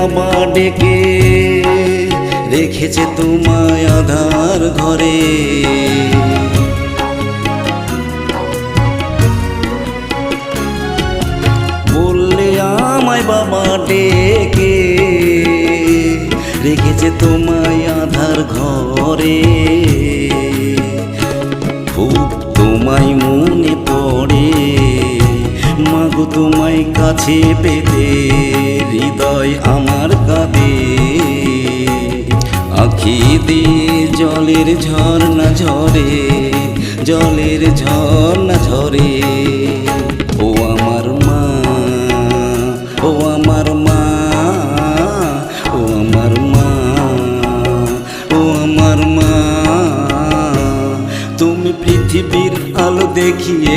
বাবা ডেকে রেখেছে তোমায় আধার ঘরে। বললে আমায় বাবা ডেকে রেখেছে তোমায় আধার ঘরে। খুব তোমায় মনে পড়ে মাগো তোমায় কাছে পেতে হৃদয় আমার কাঁদে। আখি দিয়ে জলের ঝর্ণা ঝরে, জলের ঝর্ণা ঝরে। ও আমার মা, ও আমার মা, ও আমার মা, ও আমার মা। তুমি পৃথিবীর আলো দেখিয়ে